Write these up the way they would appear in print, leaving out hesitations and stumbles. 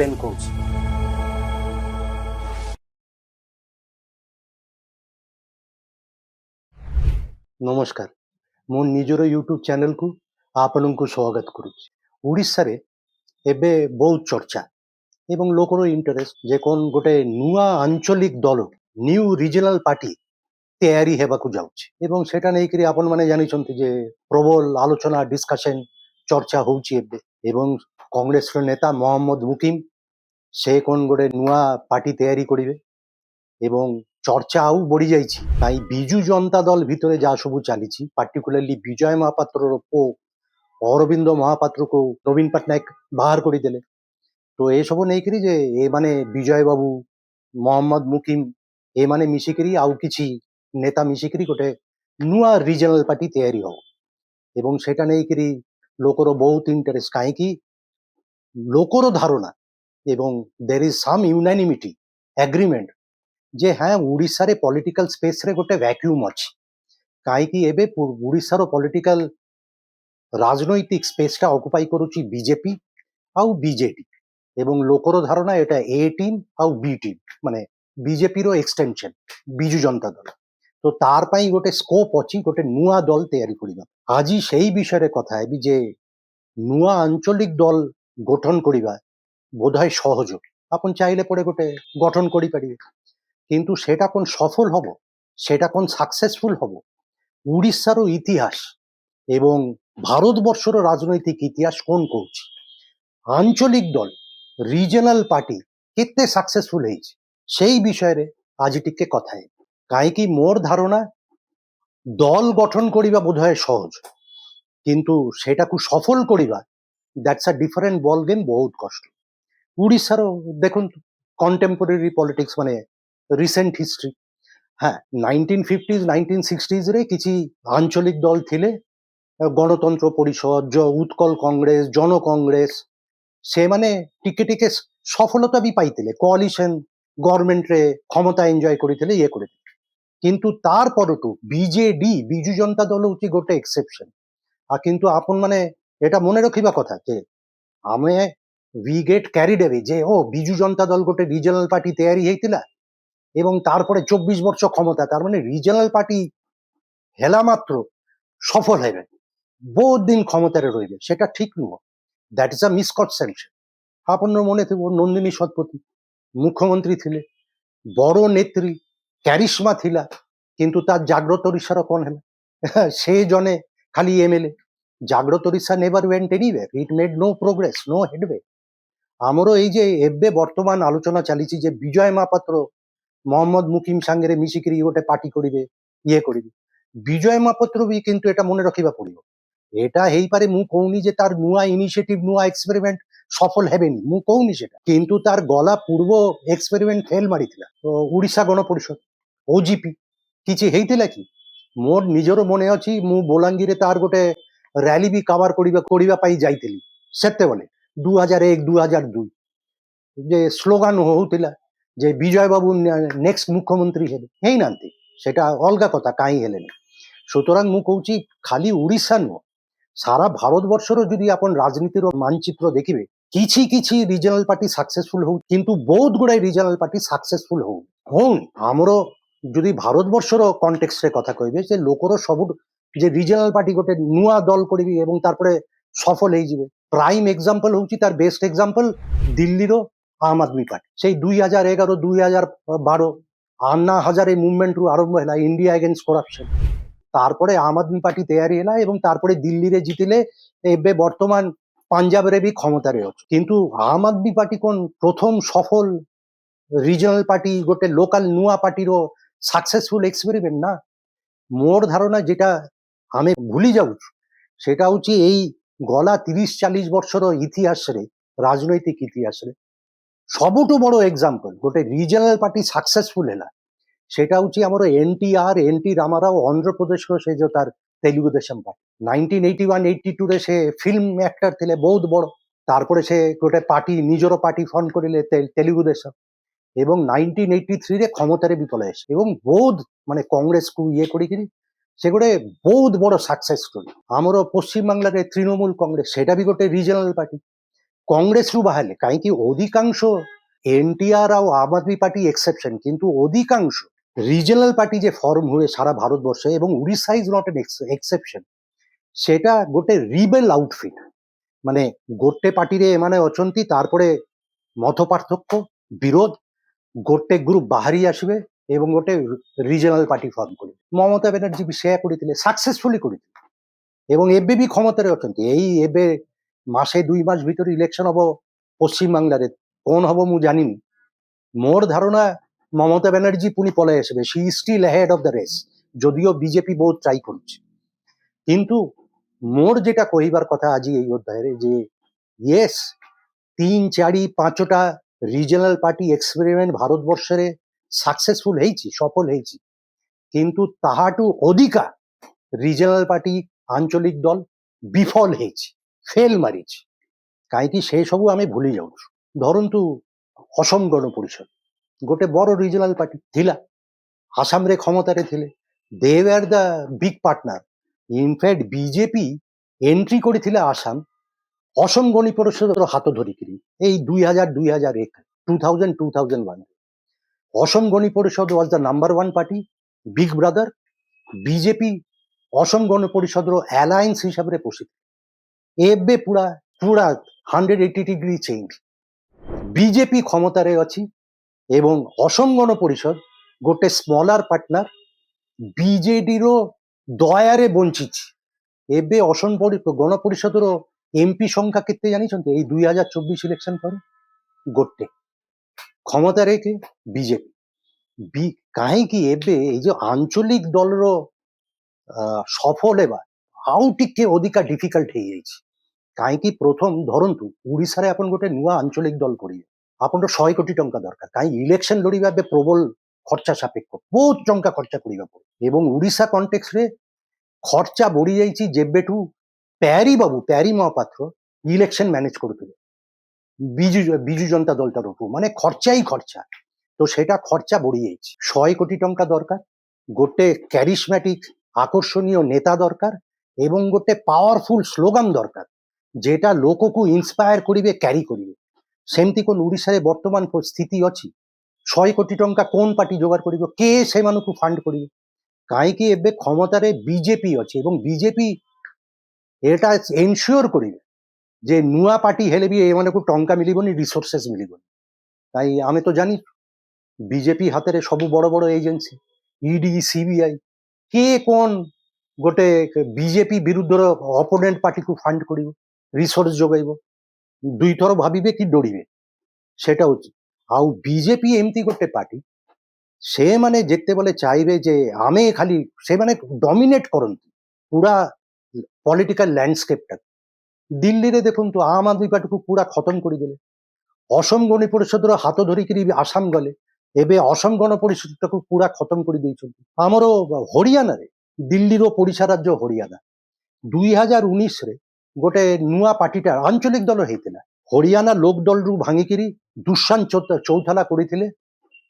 Ben Coates। ନମସ୍କାର, ମୁଁ ନିଜର ୟୁଟ୍ୟୁବ ଚ୍ୟାନେଲକୁ ଆପଣଙ୍କୁ ସ୍ୱାଗତ କରୁଛି। ଓଡ଼ିଶାରେ ଏବେ ବହୁତ ଚର୍ଚ୍ଚା ଏବଂ ଲୋକର ଇଣ୍ଟରେଷ୍ଟ ଯେ କ'ଣ ଗୋଟେ ନୂଆ ଆଞ୍ଚଳିକ ଦଳ ନ୍ୟୁ ରିଜନାଲ ପାର୍ଟି ତିଆରି ହେବାକୁ ଯାଉଛି ଏବଂ ସେଟା ନେଇକରି ଆପଣମାନେ ଜାଣିଛନ୍ତି ଯେ ପ୍ରବଳ ଆଲୋଚନା ଡିସ୍କସନ ଚର୍ଚ୍ଚା ହେଉଛି ଏବେ। ଏବଂ କଂଗ୍ରେସର ନେତା ମହମ୍ମଦ ମୁକିମ ସେ କ'ଣ ଗୋଟେ ନୂଆ ପାର୍ଟି ତିଆରି କରିବେ ଏବଂ ଚର୍ଚ୍ଚା ଆଉ ବଢି ଯାଇଛି। କାହିଁ ବିଜୁ ଜନତା ଦଳ ଭିତରେ ଯାହା ସବୁ ଚାଲିଛି, ପାର୍ଟିକୁଲାରଲି ବିଜୟ ମହାପାତ୍ରର ପୁଅ ଅରବିନ୍ଦ ମହାପାତ୍ରକୁ ନବୀନ ପଟ୍ଟନାୟକ ବାହାର କରିଦେଲେ। ତ ଏସବୁ ନେଇକରି ଯେ ଏମାନେ ବିଜୟ ବାବୁ, ମହମ୍ମଦ ମୁକିମ ଏମାନେ ମିଶିକିରି ଆଉ କିଛି ନେତା ମିଶିକିରି ଗୋଟେ ନୂଆ ରିଜନାଲ ପାର୍ଟି ତିଆରି ହବ ଏବଂ ସେଟା ନେଇକରି ଲୋକର ବହୁତ ଇଣ୍ଟରେଷ୍ଟ। କାହିଁକି ଲୋକର ଧାରଣା ଏବଂ ଦେର୍ ଇଜ ସମ୍ ୟୁନାନିମିଟି ଏଗ୍ରିମେଣ୍ଟ ଯେ ହଁ ଓଡ଼ିଶାରେ ପଲିଟିକାଲ ସ୍ପେସରେ ଗୋଟେ ଭ୍ୟାକ୍ୟୁମ୍ ଅଛି। କାହିଁକି ଏବେ ଓଡ଼ିଶାର ପଲିଟିକାଲ ରାଜନୈତିକ ସ୍ପେସଟା ଅକୁପାଇ କରୁଛି ବିଜେପି ଆଉ ବିଜେଡି ଏବଂ ଲୋକର ଧାରଣା ଏଟା ଏ ଟିମ୍ ଆଉ ବି ଟିମ୍, ମାନେ ବିଜେପିର ଏକ୍ସଟେନସନ ବିଜୁ ଜନତା ଦଳ। ତ ତାର ପାଇଁ ଗୋଟେ ସ୍କୋପ ଅଛି ଗୋଟେ ନୂଆ ଦଳ ତିଆରି କରିବା। ଆଜି ସେଇ ବିଷୟରେ କଥା ହେବି ଯେ ନୂଆ ଆଞ୍ଚଳିକ ଦଳ ଗଠନ କରିବା বোধহয় সহজ। ଆପଣ ଚାହିଁଲେ পরে ଗୋଟେ গঠন କରିପାରିବେ, কিন্তু সেটা কোন সফল হব, সেটা কোন সাকসেসফুল হব, উড়িষ্যার ইতিহাস এবং ভারতবর্ষর রাজনৈতিক ইতিহাস কোন কହୁଛି আঞ্চলিক দল রিজনাল পার্টি কেতে সাকসেসফুল হয়েছে সেই বিষয়ে আজ টিকে কথা হেবি। কাହିଁକି মোর ধারণা দল গঠন করিবা বোধহয় সহজ, কিন্তু সেটাকে সফল করিবা that's a different ball game, বহুত কষ্ট। উড়িষ্যার দেখুন কন্টেম্পোরারি পলিটিক্স মানে রিসেন্ট হিস্ট্রি, হ্যাঁ 1950s 1960s রে কিছু আঞ্চলিক দল থিলে গণতন্ত্র পরিষদ, উৎকল কংগ্রেস, জন কংগ্রেস ସେମାନେ ଟିକେ ଟିକେ ସଫଳତା ବି ପାଇଥିଲେ, କୋଆଲିସନ ଗଭର୍ଣ୍ଣମେଣ୍ଟରେ କ୍ଷମତା ଏନ୍ଜୟ କରିଥିଲେ, ଇଏ କରିଥିଲେ। କିନ୍ତୁ ତାର ପରଠୁ ବିଜେଡି ବିଜୁ ଜନତା ଦଳ ହଉଛି ଗୋଟେ ଏକ୍ସେପସନ। କିନ୍ତୁ ଆପଣ ମାନେ এটা মনে ରଖିବା କଥା ଯେ ଆମେ we get carried away যে ও বিজু জনতা দল ଗୋଟେ রিজনাল পার্টি তৈরি ହେଇଥିଲା এবং তারপরে 24 বর্ষ ক্ষমতা, তার মানে রিজনাল পার্টি হেলা মাত্র সফল হবে, বহুত দিন ক্ষমতায় রইবে, সেটা ঠিক নয়। That is a misconception. আপনার মনে থাকবে নন্দিনী শতপথী মুখ্যমন্ত্রী ଥିଲେ, বড় নেত্রী, ক্যারিশমা ଥିଲା, কিন্তু তার জাগ্রত ওড়িশার কোন ହେଲା সে জনে খালি এমএলএ। জাগ্রত Odisha never went anyway, it made no progress, no headway. ଆମର ଏଇ ଯେ ଏବେ ବର୍ତ୍ତମାନ ଆଲୋଚନା ଚାଲିଛି ଯେ ବିଜୟ ମହାପାତ୍ର ମହମ୍ମଦ ମୁକିମ ସାଙ୍ଗରେ ମିଶିକିରି ଗୋଟେ ପାର୍ଟି କରିବେ, ଇଏ କରିବେ। ବିଜୟ ମହାପାତ୍ର ବି କିନ୍ତୁ এটা মনে ରଖିବା ପଡିବ, এটা ହେଇପାରେ, ମୁଁ କହୁନି ଯେ ତାର ନୂଆ ଇନିସିଏଟିଭ ନୂଆ ଏକ୍ସପେରିମେଣ୍ଟ সফল ହେବେନି, ମୁଁ କହୁନି ସେଟା, କିନ୍ତୁ ତାର ଗଲା ପୂର୍ବ ଏକ୍ସପେରିମେଣ୍ଟ ଫେଲ ମାରିଥିଲା। ଓଡ଼ିଶା ଗଣ ପରିଷଦ ଓଜିପି କିଛି ହେଇଥିଲା କି? ମୋର ନିଜର ମନେ ଅଛି ମୁଁ ବଲାଙ୍ଗୀରରେ ତାର ଗୋଟେ ରାଲି ବି କଭର କରିବା ପାଇଁ ଯାଇଥିଲି ସେତେବେଳେ 2001 2002, যে স্লোগান হଉଥିଲା যে বিজয় বাবু নেক্সট মুখ্যমন্ত্রী হেবে, ହେଇନାହାନ୍ତି, সেটা অলগা কথা কাହିଁ ହେଲେନି। সুতরাং ମୁଁ କହୁଛି ଖାଲି ଓଡ଼ିଶା ନୁହଁ, সারা ভারতবর্ষর যদি আপন রাজনীতির মানচিত্র দেখিবে কিছু কিছু রিজনাল পার্টি সাকসেসফুল হউ, কিন্তু বহুত গুড়াই রিজনাল পার্টি সাকসেসফুল হউনি। ଆମର যদি ভারতবর্ষর কনটেক্সটে কথা কইবে যে লোকর সবু যে রিজনাল পার্টি গোটে নূয়া দল করিবি এবং তারপরে সফল হয়ে প্রাইম এক্সাম্পল হচ্ছে, তার বেস্ট এক্সাম্পল দিল্লির আম আদমি পার্টি। সেই 2011 2012 আন্না হাজারে মুভমেন্ট রু আরম্ভ হলা ইন্ডিয়া এগেন্স্ট করাপশন, তারপরে আম আদমি পার্টি তৈরি হলা এবং তারপরে দিল্লিরে জিতিলে এবে বর্তমান পাঞ্জাবের বি ক্ষমতারে আছে। কিন্তু আম আদমি পার্টি কোন প্রথম সফল রিজনাল পার্টি, গোটে লোকাল নূয়া পার্টির সাকসেসফুল এক্সপেরিমেন্ট না। মোর ধারণা যেটা আমি ভুলি যাচ্ছি সেটা হচ্ছে এই গলা 30-40 বর্ষর ইতিহাসরে, রাজনৈতিক ইতিহাসরে ସବୁଠୁ ବড় এক্সাম্পল গোটে রিজনাল পার্টি সাকসেসফুল হেলা সেটা হচ্ছে আমার এনটি রামারাও অন্ধ্রপ্রদেশর সে যে তার তেলুগু দেশম পার্টি। 1981-82 রে সে ফিল্ম অ্যাক্টর ଥିଲେ বহুত বড়, তারপরে সে গোটে পার্টি নিজের পার্টি ফর্ম করিলে তেলুগু দেশম এবং 1983 রে ক্ষমতারে বি পলাই আসে এবং বহুত মানে কংগ্রেসକୁ ইয়ে করিকিরি সে গোটে বহুত বড় সাকসেস স্টোরি। আমার পশ্চিমবাংলার তৃণমূল কংগ্রেস সেটা বি গোটে রিজনাল পার্টি, କଂଗ୍ରେସରୁ ବାହାରିଲେ, କାହିଁକି ଅଧିକାଂଶ ଏନଟିଆର ଆଉ ଆମ୍ ଆଦମୀ ପାର୍ଟି ଏକ୍ସେପସନ, କିନ୍ତୁ ଅଧିକାଂଶ ରିଜନାଲ ପାର୍ଟି যে ফর্ম ହୁଏ সারা ভারতবর্ষে, এবং Orissa is not an exception. সেটা গোটে রিবেল আউটফিট, মানে গোটে পার্টিরে এমানে অଛନ୍ତି, তারপরে মত পার্থক্য বিরোধ, গোটে গ্রুপ বাহারি আসবে এবং গোটে রিজনাল পার্টি ফর্ম କରିବେ। মমতা ব্যানার্জি ବି সেয়া କରିଥିଲେ, সাকসেসফুলি କରିଥିଲେ, এবং ଏବେ ବି ক্ষমতাରେ ଅଛନ୍ତି। ଏଇ ଏବେ ମାସେ 2 ମାସ ଭିତରେ ଇଲେକ୍ସନ ହବ ପଶ୍ଚିମବାংলাରେ, কোন হব ମୁଁ জানিনি। মোর ধারণা মমতা ব্যানার্জি পুনি পলাই আসবে, she is still head of the race, যদিও বিজেপি বহুত ট্রাই করছে। কিন্তু মোর যেটা কহিবার কথা আজি এই অধ্যায়ে, যে ইয়েস 3, 4, 5টা রিজনাল পার্টি এক্সপেরিমেন্ট ভারতবর্ষের সাকসেসফুল হয়েছি, সফল হয়েছি, কিন্তু তাহাটু অধিকা রিজনাল পার্টি আঞ্চলিক দল বিফল হয়েছে, ফেল মারিছে। কাହିଁକି ସେ ସବୁ ଆମେ ଭୁଲି ଯାଉଛୁ। ଧରନ୍ତୁ ଅସମ ଗଣ ପରିଷଦ ଗୋଟେ ବଡ ରିଜନାଲ ପାର୍ଟି ଥିଲା, ଆସାମରେ କ୍ଷମତାରେ ଥିଲେ, they were the big partner. In fact BJP entry କରିଥିଲା ଆସାମ অসম গণ পরিষদের হাত ধরিকিরি এই 2001 Asom Gana Parishad was the number 1 party, big brother. BJP Asom Gana পরিষদর অ্যালায়েন্স হিসাবে পোষিত। ଏବେ ପୁରା ପୁରା 180 ডিগ্রি চেঞ্জ। বিজেপি ক্ষমতাରେ ଅଛି ଏବଂ অসম গণ পরিষদ ଗୋଟେ ସ୍ମଲାର ପାର୍ଟନର ବିଜେଡିର ଦୟାରେ ବଞ୍ଚିଛି। ଏବେ ଅସମ ଗଣ ପରିଷଦର এমপি সংখ্যা কেତେ জানিଛନ୍ତି? এই 2024 ইলেকশন ପରେ ଗୋଟେ। ক্ষমতাରେ কে বিজেপি। କାହିଁକି ଏବେ ଏଇ ଯୋଉ ଆଞ୍ଚଳିକ ଦଳର ସଫଳ ହେବା ଆଉ ଟିକେ ଅଧିକା ଡିଫିକଲ୍ଟ ହେଇଯାଇଛି। କାହିଁକି ପ୍ରଥମ ଧରନ୍ତୁ ଓଡ଼ିଶାରେ ଆପଣ ଗୋଟେ ନୂଆ ଆଞ୍ଚଳିକ ଦଳ କରିବେ, ଆପଣଙ୍କର 100 କୋଟି ଟଙ୍କା ଦରକାର। କାହିଁକି ଇଲେକ୍ସନ ଲଢିବା ଏବେ ପ୍ରବଳ ଖର୍ଚ୍ଚା ସାପେକ୍ଷ, ବହୁତ ଟଙ୍କା ଖର୍ଚ୍ଚା କରିବାକୁ ପଡେ। ଏବଂ ଓଡ଼ିଶା କଣ୍ଟେକ୍ସରେ ଖର୍ଚ୍ଚା ବଢି ଯାଇଛି ଯେବେଠୁ ପ୍ୟାରୀ ମହାପାତ୍ର ଇଲେକ୍ସନ ମ୍ୟାନେଜ କରୁଥିଲେ ବିଜୁ ଜନତା ଦଳ ତରଫରୁ, ମାନେ ଖର୍ଚ୍ଚା ହିଁ ଖର୍ଚ୍ଚା। তো সেটা খরচা বড়ি যাচ্ছে। 100 কোটি টঙ্কা দরকার, গোটে ক্যারিসম্যাটিক আকর্ষণীয় নেতা দরকার, এবং গোটে পাওয়ারফুল স্লোগান দরকার যেটা লোকକୁ ইন্সপায়ার করিবে, ক্যারি করিবে। সেমতি কোন ওড়িশারে বর্তমান স্থিতি ଅଛି? 100 কোটি টঙ্কা কোন পার্টি যোগাড় করিব? কে সেମାନଙ୍କୁ ফান্ড করিবে? কাହିଁକି ଏବେ ক্ষমতাରେ বিজেপি ଅଛି এবং বিজেপি এটা এনସିଓର କରିବେ যে ନୂଆ ପାର୍ଟି ହେଲେ ବି ଏମାନଙ୍କୁ ଟଙ୍କା ମିଳିବନି, ରିସୋର୍ସେସ୍ ମିଳିବନି। তাই ଆମେ ତ ଜାଣି ବିଜେପି ହାତରେ ସବୁ ବଡ ବଡ ଏଜେନ୍ସି, ଇଡି, ସିବିଆଇ, କିଏ କଣ ଗୋଟେ ବିଜେପି ବିରୁଦ୍ଧର ଅପୋନେଣ୍ଟ ପାର୍ଟିକୁ ଫାଣ୍ଡ କରିବ, ରିସୋର୍ସ ଯୋଗାଇବ, ଦୁଇଥର ଭାବିବେ କି ଦୌଡ଼ିବେ। ସେଟା ହଉଛି। ଆଉ ବିଜେପି ଏମିତି ଗୋଟେ ପାର୍ଟି, ସେମାନେ ଯେତେବେଳେ ଚାହିଁବେ ଯେ ଆମେ ଖାଲି, ସେମାନେ ଡମିନେଟ କରନ୍ତି ପୁରା ପଲିଟିକାଲ ଲ୍ୟାଣ୍ଡସ୍କେପଟା। ଦିଲ୍ଲୀରେ ଦେଖନ୍ତୁ ଆମ୍ ଆଦମୀ ପାର୍ଟିକୁ ପୁରା ଖତମ କରିଦେଲେ। ଅସମ ଗଣ ପରିଷଦର ହାତ ଧରିକିରି ଆସାମ ଗଲେ, ଏବେ ଅସମ ଗଣ ପରିଷଦଟାକୁ ପୁରା ଖତମ କରିଦେଇଛନ୍ତି। ଆମର ହରିୟାଣାରେ, ଦିଲ୍ଲୀର ପଡିଶା ରାଜ୍ୟ ହରିୟାଣା, 2019ରେ ଗୋଟେ ନୂଆ ପାର୍ଟିଟା ଆଞ୍ଚଳିକ ଦଳ ହେଇଥିଲା। ହରିୟାଣା ଲୋକ ଦଳରୁ ଭାଙ୍ଗିକିରି ଦୁଷ୍ୟନ୍ତ ଚୌତାଲା କରିଥିଲେ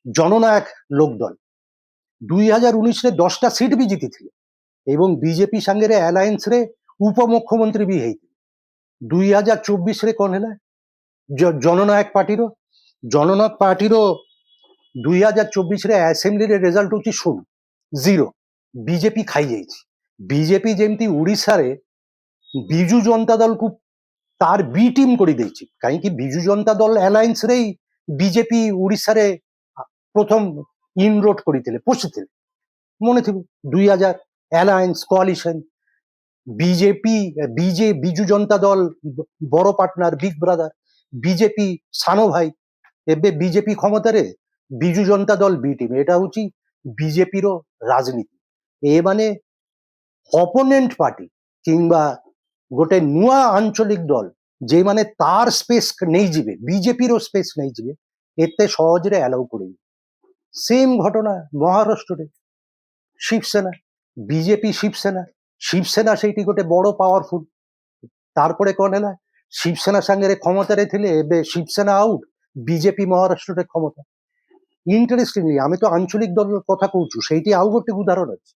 ଜନନାୟକ ଲୋକ ଦଳ। 2019ରେ 10ଟା ସିଟ୍ ବି ଜିତିଥିଲେ ଏବଂ ବିଜେପି ସାଙ୍ଗରେ ଆଲାଏନ୍ସରେ ଉପମୁଖ୍ୟମନ୍ତ୍ରୀ ବି ହେଇଥିଲେ। 2024ରେ କଣ ହେଲା? ଜନନାୟକ ପାର୍ଟିର 2024ରେ ଆସେମ୍ବଲିରେ ରେଜଲ୍ଟ ହଉଛି 0। ବିଜେପି ଖାଇଯାଇଛି। ବିଜେପି ଯେମିତି ଓଡ଼ିଶାରେ ବିଜୁ ଜନତା ଦଳକୁ ତାର ବି ଟିମ୍ କରିଦେଇଛି। କାହିଁକି? ବିଜୁ ଜନତା ଦଳ ଆଲାଏନ୍ସରେ ବିଜେପି ଓଡ଼ିଶାରେ ପ୍ରଥମ ଇନରୋଡ କରିଥିଲେ, ପଶିଥିଲେ, ମନେ ଥିବ। 2000 ଆଲାଏନ୍ସ କୋଆଲିସନ, ବିଜୁ ଜନତା ଦଳ ବଡ ପାର୍ଟନର, ବିଗ ବ୍ରଦର, ବିଜେପି ସାନ ଭାଇ। ଏବେ ବିଜେପି କ୍ଷମତାରେ, ବିଜୁ ଜନତା ଦଳ ବି ଟିମ୍। এটা হচ্ছে বিজেপির রাজনীতি। এମାନେ অপোনেন্ট পার্টি কিংবা গোটে নূয়া আঞ্চলিক দল যেମାନେ তার স্পেস নেইଯିବେ, বিজেপির স্পেস নেইଯିବେ, এতে সহজরে অ্যালাউ କରିବେ। সেম ঘটনা মহারাষ্ট্ରରେ শিবসেনা, বিজেপি শিবসেনা ସେଇଠି ଗୋଟେ বড় পাওয়ারফুল। তারপরে কোন ହେଲା? শিবসেনা ସାଙ୍ଗରେ ক্ষমতাରେ ଥିଲେ, ଏବେ শিবসেনা আউট, বিজেপি মহারাষ্ট্ରରେ ক্ষমতা। ইন্টারেস্টিংলি আমি তো আঞ্চলিক দলের কথা কହୁଛୁ, ସେଇଠି ଆଉ ଗୋଟେ ଉଦାହରଣ ଅଛି।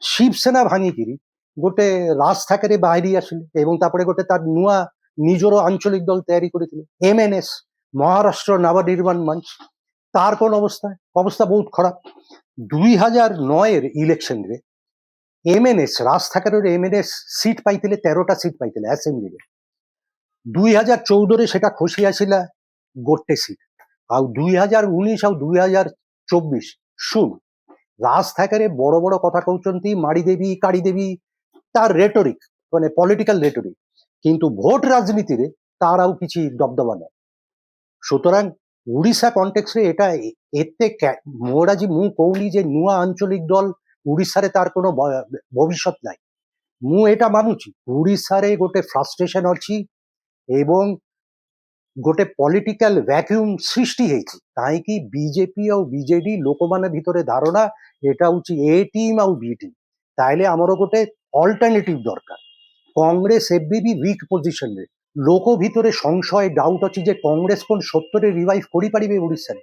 ଶିବସେନା ଭାଙ୍ଗିକିରି ଗୋଟେ ରାଜ ଠାକରେ ବାହାରି ଆସିଲେ ଏବଂ ତାପରେ ଗୋଟେ ତାର ନୂଆ ନିଜର আঞ্চলিক দল তৈরি করেছিল। এমএনএস মহারাষ্ট্র নবনির্মাণ মঞ্চ, তার কোন অবস্থা বহুত খারাপ। 2009 ইলেকশনে এমএনএস রাজ ঠাকুরের এমএনএস সিট পাইলে 13টা সিট পাইলে আসেম্বলিরে। 2014 সেটা খসি আসিলা গোটে সিট। ଆଉ 2019 ଆଉ 2024 শুন রাজ ঠাকুরে বড় বড় কথা কହୁଛନ୍ତି মাড়ি দেবী কাড়ি দেবী, তার রেটরিক মানে পলিটিক্যাল রেটরিক, কিন্তু ভোট রাজনীতিরে তার ଆଉ କିଛି দবদবা নাই। সুতরাং উড়িষ্যা কন্টেক্সরে এটা এতে মোর আজি মু কৌনি যে নূয়া আঞ্চলিক দল উড়িষ্যারে তার কোনো ভবিষ্যৎ নাই। মু এটা মানুছি উড়িষ্যারে গোটে ফ্রাস্ট্রেশন ଅଛି এবং গোটে পলিটিক্যাল ভ্যাকুম সৃষ্টি হয়েছে কাହିଁକି বিজেপি ଆଉ বিজেডি ଲୋକମାନେ ଭିତରେ ଧାରଣା এটা হচ্ছে এ টিম ଆଉ বি টিম, তাইলে ଆମର গোটে অল্টারনেটিভ দরকার। কংগ্রেস ଏବେ ବି ୱିକ୍ ପୋଜିସନରେ, ଲୋକ ଭିତରେ ସଂଶୟ ଡାଉଟ୍ ଅଛି ଯେ କଂଗ୍ରେସ কোন ସତ୍ୟରେ ରିଭାଇଭ୍ କରିପାରିବେ ଓଡ଼ିଶାରେ।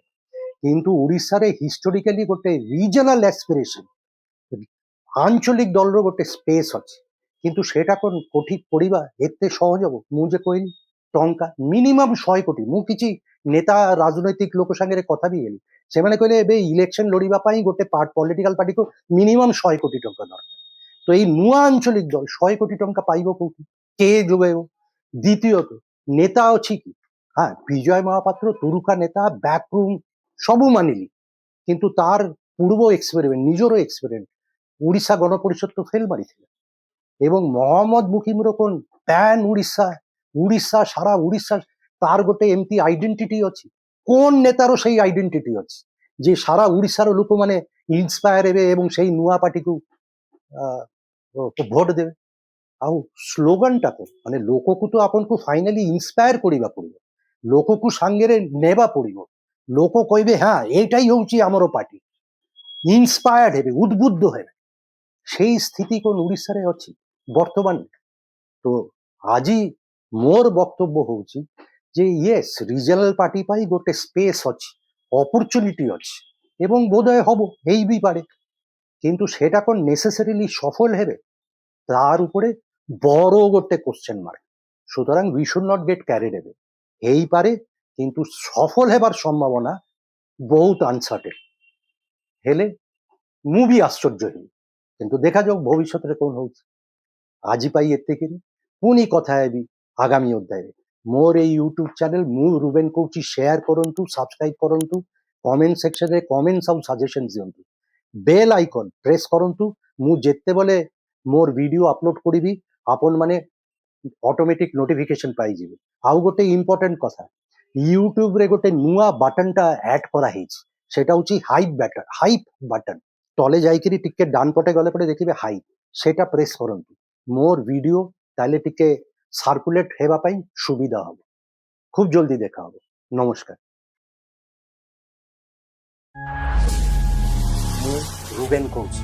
କିନ୍ତୁ ଓଡ଼ିଶାରେ ହିଷ୍ଟୋରିକାଲି ଗୋଟେ ରିଜନାଲ ଆସ୍ପିରେସନ ଆଞ୍ଚଳିକ ଦଳର ଗୋଟେ ସ୍ପେସ୍ ଅଛି, କିନ୍ତୁ সেটা কোন কোଠି ପଡ଼ିବା ଏତେ ସହଜ ହବ? ମୁଁ ଯେ କହିଲି ଟଙ୍କା ମିନିମମ୍ 100 କୋଟି। ମୁଁ କିଛି ନେତା ରାଜନୈତିକ ଲୋକ ସାଙ୍ଗରେ କଥା ବି ହେଲି, ସେମାନେ କହିଲେ ଏବେ ଇଲେକ୍ସନ ଲଢିବା ପାଇଁ ଗୋଟେ ପଲିଟିକାଲ ପାର୍ଟିକୁ ମିନିମମ୍ 100 କୋଟି ଟଙ୍କା ଦରକାର। তো এই নূয়া আঞ্চলিক দল 100 কোটি টঙ্কা পাইব কোটি? কে যোগাইব? দ্বিতীয়ত নেতা ଅଛି কি? হ্যাঁ, বিজয় মহাপাত্র তুরুকা নেতা, ব্যাকরুম ସବୁ মানিলি, কিন্তু তার পূর্ব এক্সপেরিমেন্ট নিজের এক্সপেরিমেন্ট উড়িষ্যা গণপরিষদ তো ফেল মারিছিল। এবং মহম্মদ মুকিমর কোন প্যান উড়িষ্যা সারা উড়িষ্যা তার গোটে এমতি আইডেন্টিটি ଅଛି? কোন নেতার সেই আইডেন্টিটি ଅଛି যে সারা উড়িষ্যার লোক মানে ইন্সপায়ার হেবে এবং সেই নূয়া পার্টিକୁ ভোট দেবে? ଆଉ ସ୍ଲୋଗାନଟା ତ ମାନେ ଲୋକକୁ ତ ଆପଣଙ୍କୁ ଫାଇନାଲି ଇନ୍ସପାୟାର କରିବା ପଡିବ, ଲୋକକୁ ସାଙ୍ଗରେ ନେବା ପଡିବ। ଲୋକ କହିବେ হ্যাঁ এইটাই হচ্ছে ଆମର পার্টি, ইন্সপায়ার্ড হেবে, উদ্বুদ্ধ হেবে। সেই স্থিতি কোন উড়িষ্যারে ଅଛି বর্তমানে? তো আজি মোর বক্তব্য হচ্ছে যে ইয়েস রিজনাল পার্টি পাই গোটে স্পেস ଅଛି, অপরচুনিটি ଅଛି এবং বোধহয় হব এই বি পারে, কিন্তু সেটা কোন নেসেসারিলি সফল হেবে তার উপরে বড় গোটে কোশ্চেন মার্ক। সুতরাং we should not get carried হেবে। ହେଇପାରେ কিন্তু সফল হেবার সম্ভাবনা ବହୁତ আনসার্টেন। ହେଲେ ମୁଁ ବି ଆଶ୍ଚର୍ଯ୍ୟ ହେବି, କିନ୍ତୁ ଦେଖାଯାଉ ଭବିଷ୍ୟତରେ କଣ ହଉଛି। ଆଜି ପାଇଁ ଏତିକି, ପୁଣି କଥା ହେବି ଆଗାମୀ ଅଧ୍ୟାୟରେ। ମୋର ଏଇ ୟୁଟ୍ୟୁବ ଚ୍ୟାନେଲ ମୁଁ ରୁବେନ କହୁଛି, ସେୟାର କରନ୍ତୁ, ସବସ୍କ୍ରାଇବ କରନ୍ତୁ, କମେଣ୍ଟ ସେକ୍ସନରେ କମେଣ୍ଟସ ଆଉ ସଜେସନ ଦିଅନ୍ତୁ, ବେଲ୍ ଆଇକନ୍ ପ୍ରେସ୍ କରନ୍ତୁ। ମୁଁ ଯେତେବେଳେ ମୋର ଭିଡିଓ ଅପଲୋଡ କରିବି ଆପଣ ମାନେ ଅଟୋମେଟିକ ନୋଟିଫିକେସନ ପାଇଯିବେ। ଆଉ ଗୋଟେ ଇମ୍ପୋର୍ଟାଣ୍ଟ କଥା, ୟୁଟ୍ୟୁବରେ ଗୋଟେ ନୂଆ ବାଟନଟା ଆଡ୍ କରାହେଇଛି, ସେଟା ହଉଛି ହାଇପ୍ ବାଟନ। ତଳେ ଯାଇକିରି ଟିକେ ଡାନ ପଟେ ଗଲେ ପଟେ ଦେଖିବେ ହାଇପ୍, সেটা প্রেস করন্তু। মোর ভিডিও তাহলে টিকে সার্কুলেট হেবা পাই সুবিধা হবে। খুব জলদি দেখা হবে। নমস্কার। ମୁଁ ରୁବେନ କହୁଛି।